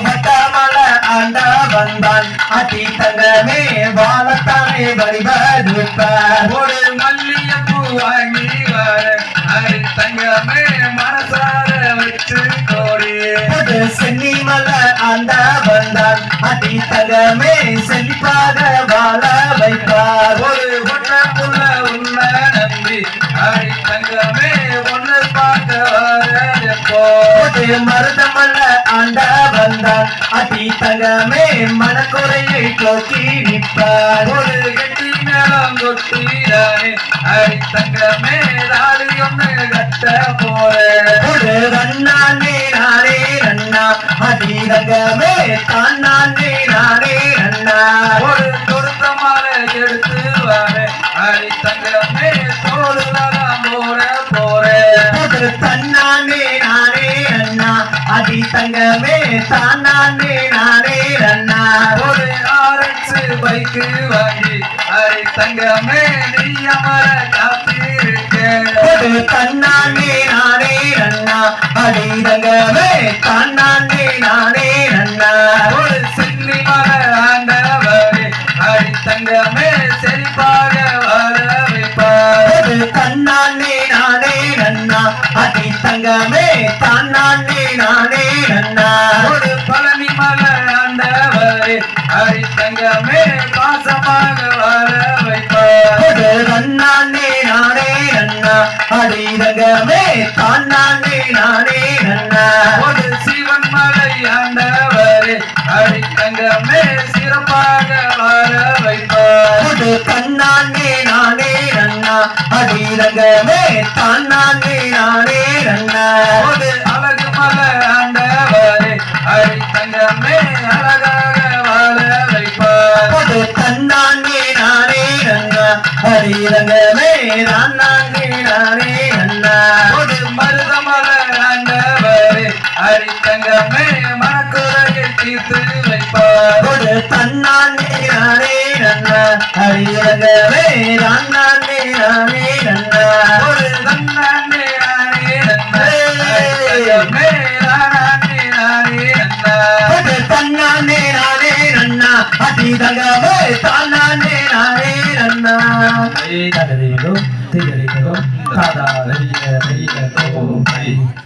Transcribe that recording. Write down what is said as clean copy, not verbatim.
வட்டமல ஆண்ட வந்தான் அதி தங்கமே வாழத்தானே வழிபடுப்பார் ஒரு மல்லியப்பூ வாங்கி வர அரி தங்கமே மனசார வச்சு கோடி சென்னிமல ஆண்ட வந்தான் அதி தங்கமே செழிப்பாக வாழ வைப்பார் ஒரு ஒட்டப்புள்ள உள்ள நம்பி அரி தங்கமே ஒன்று பார்க்க வரப்போ மருதமல்ல ஆண்ட வந்தான் அதி தங்கமே மனக்குறையை போக்கி நிற்பார் ஒரு கெட்டி மேலம் கொட்டிதானே அரி தங்கமே தாலி ஒன்று கட்ட போறேன் ஒரு அண்ணானே நானே அண்ணா அதி தங்கமே தான் நானே நானே அண்ணா ஒரு கொடுத்த மாலை எடுத்து வரேன் அரி தங்கமே தோளுலகம் போறேன் தன்னானே நானே அண்ணா அதி தங்கமே தான் நானே நானே அண்ணா ஒரு ஆரஞ்சு பைக்கு வாங்கி அரி தங்கமே நீ அமர காத்திருக்கேன் தன்னானே நானே அண்ணா அதி தங்கமே தான் நானே நானே அண்ணா ஒரு சின்னி மர ஆண்டவரே அரி தங்கமே செழிப்பாக வர வைப்பார் தன்னானே நானே அண்ணா அதி தங்கமே தான் நானே நானே அண்ணா ஒரு பழனி மல ஆண்டவரே அரி தங்கமே பாசமாக வர வைப்பார் அண்ணானே நானே அண்ணா அதி தங்கமே தான் நானே நானே அண்ணா ஒரு சிவன் மலை ஆண்டவரே அரி தங்கமே சிறப்பாக வர வைப்பார் தன்னானே நானே அண்ணா அதி தங்கமே தான் நானே நானே அண்ணா ஒரு அழகு மலை ஆண்டவரே அரி தங்கமே அழகாக வாழ வைப்பார் தன்னானே நானே அண்ணா அதி தங்கமே நான் நானே நானே அண்ணா ஒரு மருதமல ஆண்டவரே அரி தங்கமே மனக்குறையை தீர்த்து வைப்பார் தன்னானே நானே அண்ணா அதி தங்கமே நான் நானே நானே அண்ணா ஒரு தன்னானே நானே தங்கமே நானே அண்ணா தன்னானே நானே அண்ணா அதி தங்கமே தான் நானே நானே அண்ணா தாதா